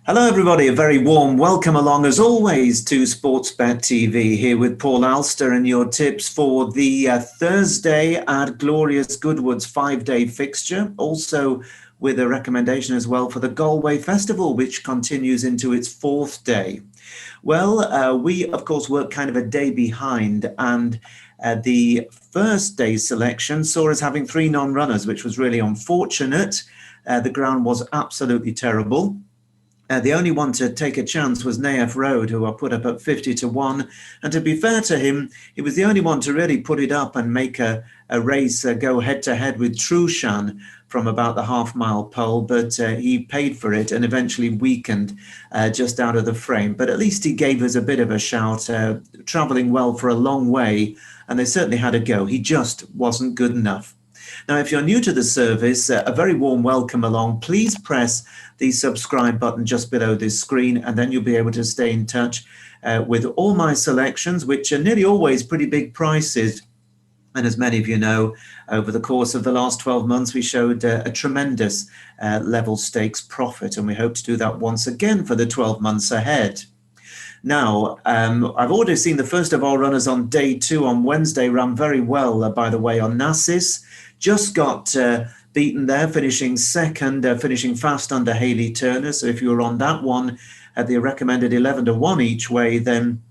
Hello everybody, a very warm welcome along as always to Sportsbet TV, here with Paul Alster and your tips for the Thursday at Glorious Goodwood's 5-day fixture. Also with a recommendation as well for the Galway Festival, which continues into its 4th day. Well, we of course work kind of a day behind, and the first day's selection saw us having 3 non-runners, which was really unfortunate. The ground was absolutely terrible. The only one to take a chance was Naif Road, who I put up at 50-1. And to be fair to him, he was the only one to really put it up and make a race go head-to-head with Trushan from about the half-mile pole. But he paid for it and eventually weakened just out of the frame. But at least he gave us a bit of a shout, travelling well for a long way. And they certainly had a go. He just wasn't good enough. Now, if you're new to the service, a very warm welcome along. Please press the subscribe button just below this screen, and then you'll be able to stay in touch with all my selections, which are nearly always pretty big prices. And as many of you know, over the course of the last 12 months, we showed a tremendous level stakes profit, and we hope to do that once again for the 12 months ahead. Now, I've already seen the first of our runners on day 2 on Wednesday ran very well, by the way, on Nassis. Just got beaten there, finishing second, finishing fast under Hayley Turner. So if you were on that one at the recommended 11-1 each way, then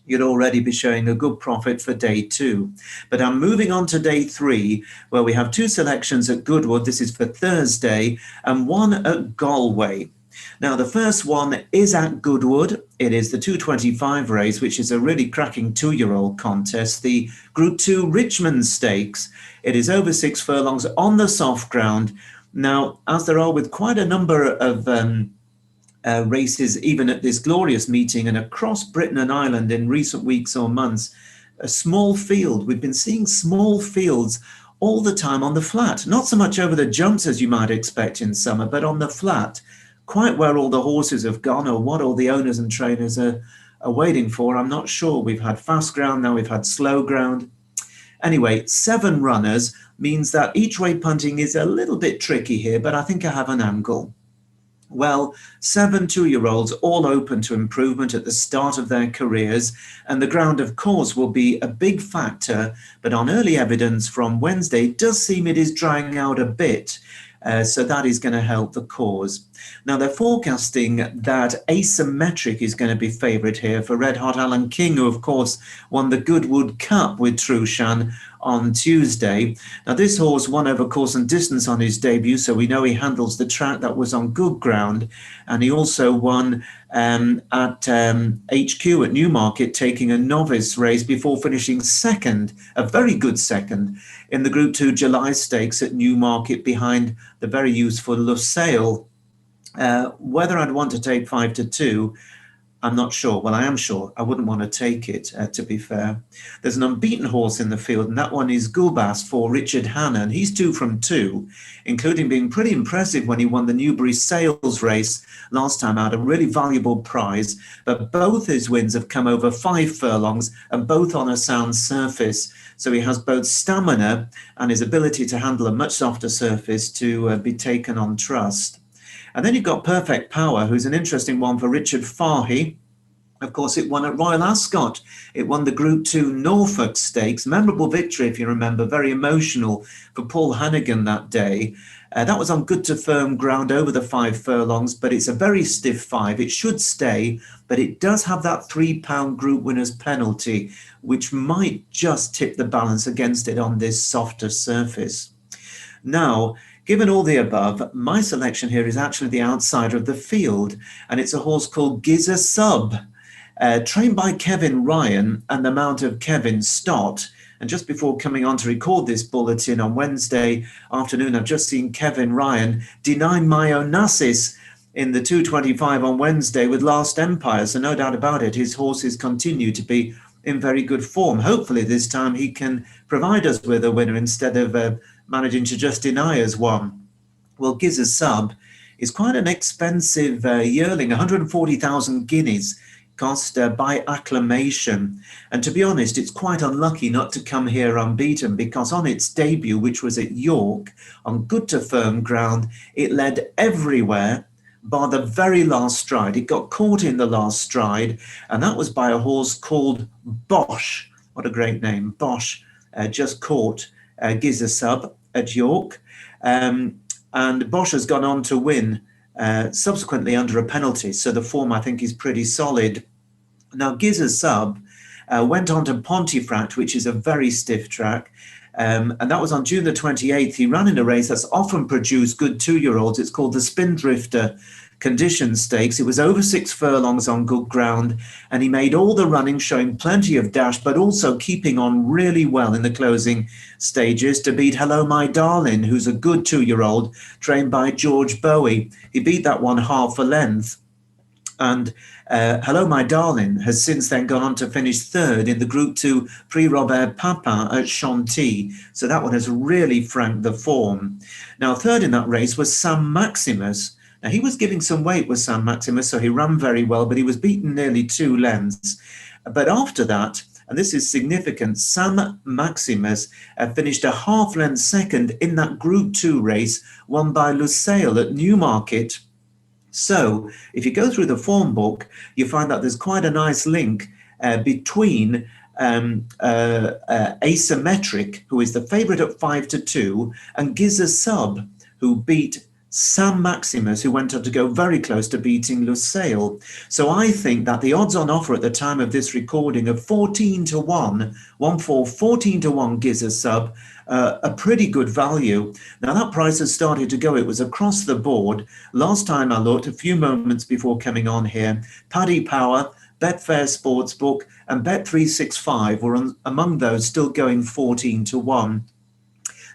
you'd already be showing a good profit for day 2. But I'm moving on to day 3, where we have 2 selections at Goodwood. This is for Thursday, and 1 at Galway. Now, the first one is at Goodwood. It is the 225 race, which is a really cracking 2-year-old contest, the Group 2 Richmond Stakes. It is over 6 furlongs on the soft ground. Now, as there are with quite a number of races, even at this glorious meeting and across Britain and Ireland in recent weeks or months, a small field. We've been seeing small fields all the time on the flat, not so much over the jumps as you might expect in summer, but on the flat. Quite where all the horses have gone or what all the owners and trainers are waiting for, I'm not sure. We've had fast ground, now we've had slow ground. Anyway, 7 runners means that each way punting is a little bit tricky here, but I think I have an angle. Well, 7 2-year-olds all open to improvement at the start of their careers, and the ground, of course, will be a big factor, but on early evidence from Wednesday, it does seem it is drying out a bit. So that is going to help the cause. Now, they're forecasting that Asymmetric is going to be favourite here for Red Hot Alan King, who, of course, won the Goodwood Cup with Trushan on Tuesday. Now, this horse won over course and distance on his debut, so we know he handles the track that was on good ground. And he also won at HQ at Newmarket, taking a novice race before finishing second, a very good second, in the Group 2 July Stakes at Newmarket behind the very useful Lusail. Whether I'd want to take 5-2, I'm not sure. Well, I am sure. I wouldn't want to take it, to be fair. There's an unbeaten horse in the field, and that one is Gulbas for Richard Hanna, and he's 2 from 2, including being pretty impressive when he won the Newbury Sales race last time out, a really valuable prize. But both his wins have come over 5 furlongs and both on a sound surface. So he has both stamina and his ability to handle a much softer surface to be taken on trust. And then you've got Perfect Power, who's an interesting one for Richard Fahy. Of course, it won at Royal Ascot. It won the Group 2 Norfolk Stakes. Memorable victory, if you remember, very emotional for Paul Hannigan that day. That was on good to firm ground over the 5 furlongs, but it's a very stiff 5. It should stay, but it does have that £3 group winners penalty, which might just tip the balance against it on this softer surface. Now, given all the above, my selection here is actually the outsider of the field, and it's a horse called Giza Sub, trained by Kevin Ryan and the mount of Kevin Stott. And just before coming on to record this bulletin on Wednesday afternoon, I've just seen Kevin Ryan deny Myonassis in the 225 on Wednesday with Last Empire. So no doubt about it, his horses continue to be in very good form. Hopefully this time he can provide us with a winner instead of managing to just deny us one. Well, Giza Sub is quite an expensive yearling, 140,000 guineas, cost by acclamation. And to be honest, it's quite unlucky not to come here unbeaten, because on its debut, which was at York, on good to firm ground, it led everywhere, bar the very last stride. It got caught in the last stride, and that was by a horse called Bosch. What a great name, Bosch. Just caught Giza Sub at York. And Bosch has gone on to win subsequently under a penalty. So the form, I think, is pretty solid. Now, Giza Sub went on to Pontefract, which is a very stiff track. And that was on June the 28th. He ran in a race that's often produced good 2-year-olds. It's called the Spindrifter Condition Stakes. It was over 6 furlongs on good ground, and he made all the running, showing plenty of dash, but also keeping on really well in the closing stages to beat Hello My Darling, who's a good 2-year-old trained by George Bowie. He beat that one half a length. And Hello My Darling has since then gone on to finish third in the Group 2 Prix Robert Papin at Chantilly. So that one has really franked the form. Now, third in that race was Sam Maximus. Now, he was giving some weight with Sam Maximus, so he ran very well, but he was beaten nearly 2 lengths. But after that, and this is significant, Sam Maximus finished a half-length second in that Group 2 race won by Lusail at Newmarket. So if you go through the form book, you find that there's quite a nice link between Asymmetric, who is the favourite at 5-2, and Giza Sub, who beat Sam Maximus, who went on to go very close to beating Lusail. So I think that the odds on offer at the time of this recording of 14-1, 14-1 Giza Sub, a pretty good value. Now that price has started to go. It was across the board. Last time I looked, a few moments before coming on here, Paddy Power, Betfair Sportsbook, and Bet365 were among those still going 14-1.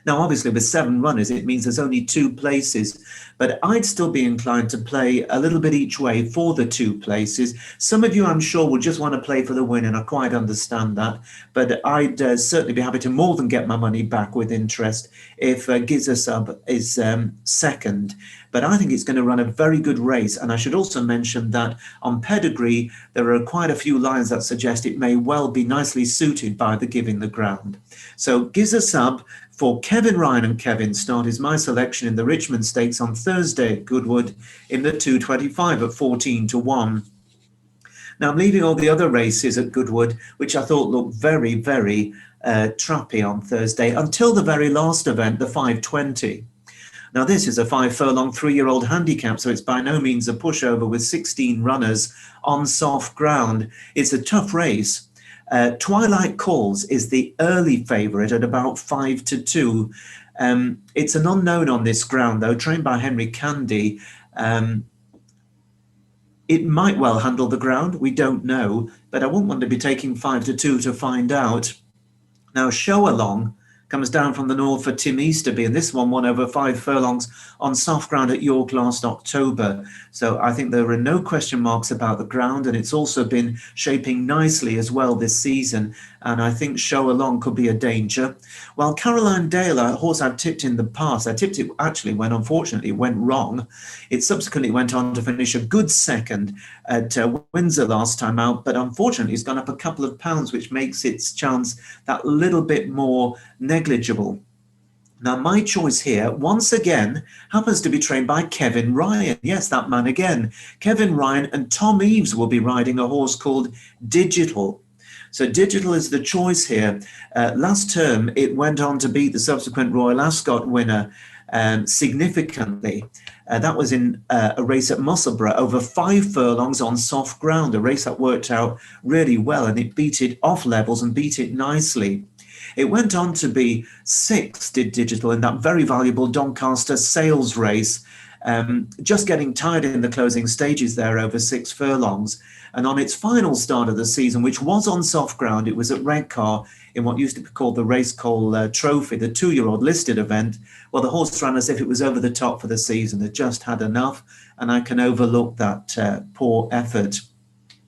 Now, obviously, with 7 runners, it means there's only 2 places, but I'd still be inclined to play a little bit each way for the 2 places. Some of you, I'm sure, will just want to play for the win, and I quite understand that, but I'd certainly be happy to more than get my money back with interest if Giza Sub is second. But I think it's going to run a very good race, and I should also mention that on pedigree, there are quite a few lines that suggest it may well be nicely suited by the giving the ground. So Giza Sub for Kevin Ryan and Kevin Start is my selection in the Richmond Stakes on Thursday at Goodwood in the 225 at 14-1. Now I'm leaving all the other races at Goodwood, which I thought looked very, very trappy on Thursday, until the very last event, the 520. Now this is a 5 furlong 3-year-old handicap, so it's by no means a pushover with 16 runners on soft ground. It's a tough race. Twilight Calls is the early favourite at about 5-2. It's an unknown on this ground, though, trained by Henry Candy. It might well handle the ground. We don't know, but I wouldn't want to be taking 5-2 to find out. Now, Show Along comes down from the north for Tim Easterby, and this one won over 5 furlongs on soft ground at York last October. So I think there are no question marks about the ground, and it's also been shaping nicely as well this season, and I think Show Along could be a danger. While Caroline Dale, a horse I've tipped in the past, I tipped it actually when unfortunately it went wrong. It subsequently went on to finish a good second at Windsor last time out, but unfortunately it's gone up a couple of pounds, which makes its chance that little bit more negligible. Now, my choice here, once again, happens to be trained by Kevin Ryan. Yes, that man again. Kevin Ryan and Tom Eaves will be riding a horse called Digital. So Digital is the choice here. Last term, it went on to beat the subsequent Royal Ascot winner significantly. That was in a race at Musselburgh, over 5 furlongs on soft ground, a race that worked out really well, and it beat it off levels and beat it nicely. It went on to be 6th, did Digital, in that very valuable Doncaster sales race, just getting tired in the closing stages there over 6 furlongs. And on its final start of the season, which was on soft ground, it was at Redcar in what used to be called the Race Call Trophy, the 2-year-old listed event. Well, the horse ran as if it was over the top for the season. It just had enough, and I can overlook that poor effort.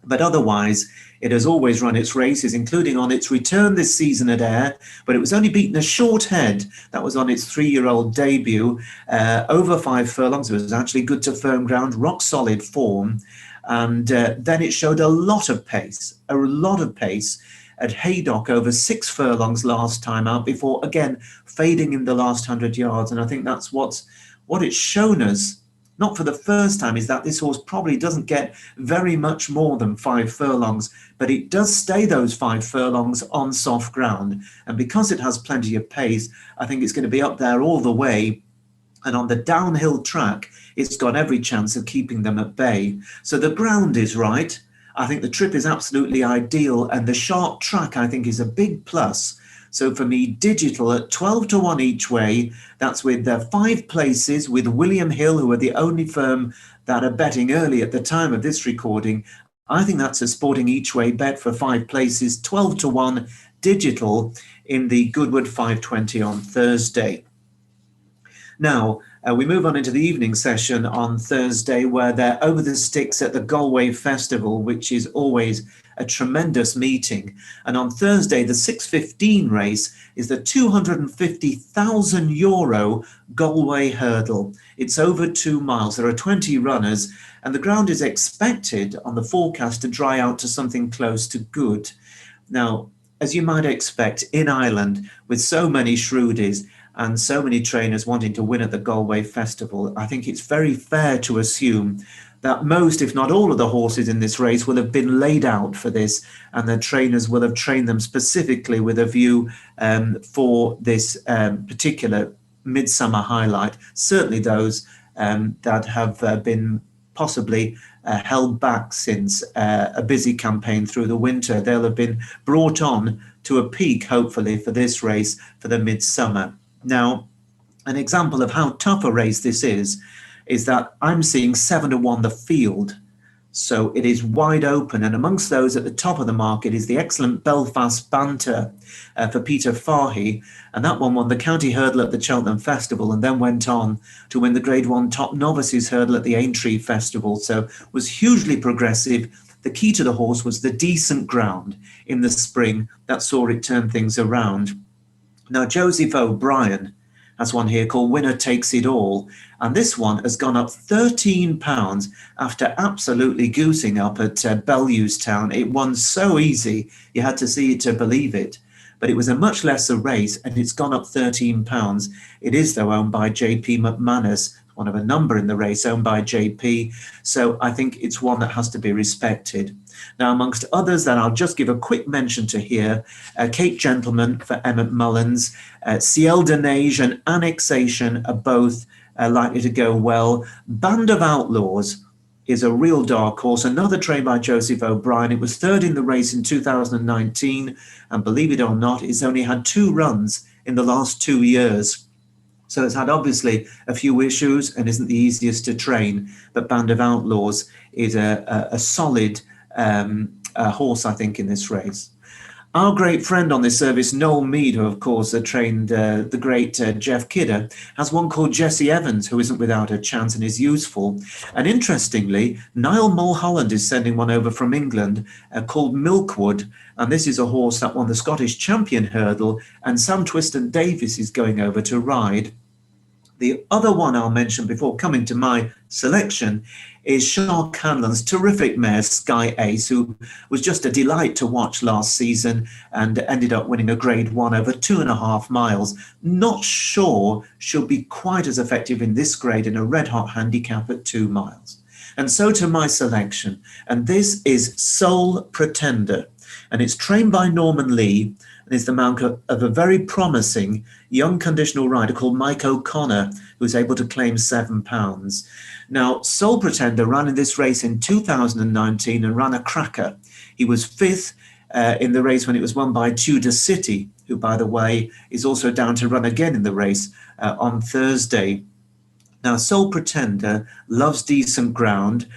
But otherwise, it has always run its races, including on its return this season at Ayr, but it was only beaten a short head. That was on its 3-year-old debut, over 5 furlongs. It was actually good to firm ground, rock solid form. And then it showed a lot of pace at Haydock over 6 furlongs last time out before, again, fading in the last 100 yards. And I think that's what it's shown us not for the first time, is that this horse probably doesn't get very much more than 5 furlongs, but it does stay those 5 furlongs on soft ground. And because it has plenty of pace, I think it's going to be up there all the way. And on the downhill track, it's got every chance of keeping them at bay. So the ground is right. I think the trip is absolutely ideal. And the sharp track, I think, is a big plus. So for me, Digital at 12 to 1 each way. That's with 5 places with William Hill, who are the only firm that are betting early at the time of this recording. I think that's a sporting each way bet for 5 places, 12 to 1 Digital in the Goodwood 520 on Thursday. Now, we move on into the evening session on Thursday, where they're over the sticks at the Galway Festival, which is always a tremendous meeting. And on Thursday, the 6:15 race is the €250,000 Galway hurdle. It's over 2 miles. There are 20 runners, and the ground is expected on the forecast to dry out to something close to good. Now, as you might expect, in Ireland, with so many Shrewdies and so many trainers wanting to win at the Galway Festival, I think it's very fair to assume that most, if not all, of the horses in this race will have been laid out for this, and the trainers will have trained them specifically with a view for this particular midsummer highlight. Certainly those that have been possibly held back since a busy campaign through the winter. They'll have been brought on to a peak, hopefully, for this race for the midsummer. Now, an example of how tough a race this is that I'm seeing 7 to 1 the field. So it is wide open. And amongst those at the top of the market is the excellent Belfast Banter for Peter Fahey. And that one won the county hurdle at the Cheltenham Festival and then went on to win the Grade 1 top novices hurdle at the Aintree Festival. So was hugely progressive. The key to the horse was the decent ground in the spring that saw it turn things around. Now, Joseph O'Brien has one here called Winner Takes It All. And this one has gone up £13 after absolutely goosing up at Bellewstown. It won so easy, you had to see it to believe it. But it was a much lesser race, and it's gone up £13. It is, though, owned by JP McManus, one of a number in the race owned by JP. So I think it's one that has to be respected. Now, amongst others that I'll just give a quick mention to here, Kate Gentleman for Emmett Mullins, Ciel de Neige and Annexation are both likely to go well. Band of Outlaws is a real dark horse, another trained by Joseph O'Brien. It was third in the race in 2019, and believe it or not, it's only had 2 runs in the last 2 years. So it's had obviously a few issues and isn't the easiest to train, but Band of Outlaws is a solid horse, I think, in this race. Our great friend on this service, Noel Mead, who of course trained the great Jeff Kidder, has one called Jesse Evans, who isn't without a chance and is useful. And interestingly, Niall Mulholland is sending one over from England called Milkwood. And this is a horse that won the Scottish Champion Hurdle, and Sam Twiston-Davies is going over to ride. The other one I'll mention before coming to my selection is Shark Hanlon's terrific mare, Sky Ace, who was just a delight to watch last season and ended up winning a Grade 1 over 2.5 miles. Not sure she'll be quite as effective in this grade in a red-hot handicap at 2 miles. And so to my selection, and this is Soul Pretender, and it's trained by Norman Lee, and is the mount of a very promising young conditional rider called Mike O'Connor, who's able to claim £7. Now, Soul Pretender ran in this race in 2019 and ran a cracker. He was 5th in the race when it was won by Tudor City, who, by the way, is also down to run again in the race on Thursday. Now, Soul Pretender loves decent ground.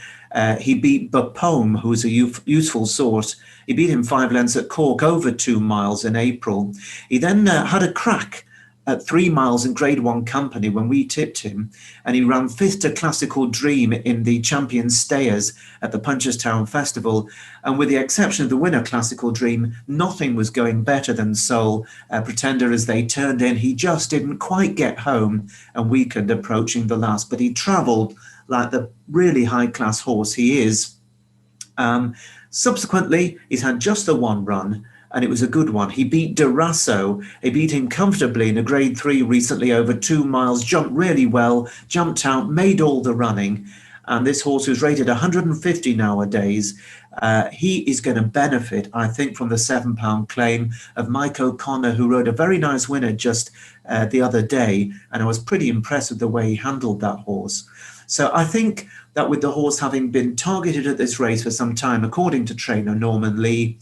He beat Bapome, who is a useful source. He beat him 5 lengths at Cork over 2 miles in April. He then had a crack at 3 miles in Grade 1 company when we tipped him, and he ran 5th to Classical Dream in the Champion Stayers at the Punchestown Festival. And with the exception of the winner, Classical Dream, nothing was going better than Soul Pretender as they turned in. He just didn't quite get home and weakened approaching the last, but he travelled like the really high-class horse he is. Subsequently, he's had just the 1 run, and it was a good one. He beat Durasso. He beat him comfortably in a Grade 3 recently over 2 miles, jumped really well, jumped out, made all the running. And this horse, who's rated 150 nowadays, he is going to benefit, I think, from the £7 claim of Mike O'Connor, who rode a very nice winner just the other day. And I was pretty impressed with the way he handled that horse. So I think that with the horse having been targeted at this race for some time, according to trainer Norman Lee,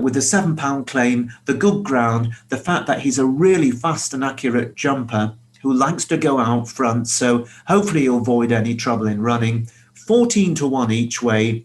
with the £7 claim, the good ground, the fact that he's a really fast and accurate jumper who likes to go out front, so hopefully he'll avoid any trouble in running. 14-1 each way,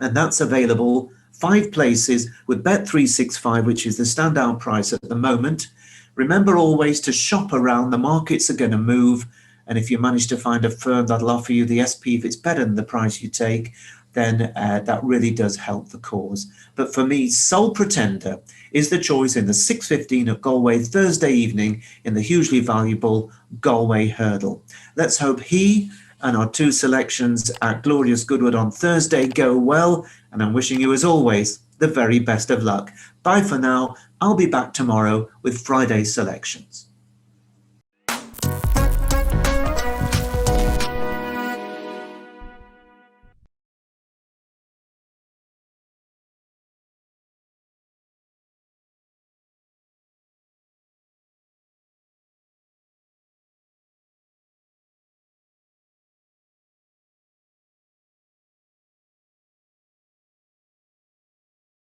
and that's available 5 places with Bet365, which is the standout price at the moment. Remember always to shop around. The markets are going to move, and if you manage to find a firm that'll offer you the SP if it's better than the price you take, then that really does help the cause. But for me, Sole Pretender is the choice in the 6:15 at Galway Thursday evening in the hugely valuable Galway Hurdle. Let's hope he and our 2 selections at Glorious Goodwood on Thursday go well, and I'm wishing you, as always, the very best of luck. Bye for now. I'll be back tomorrow with Friday's selections.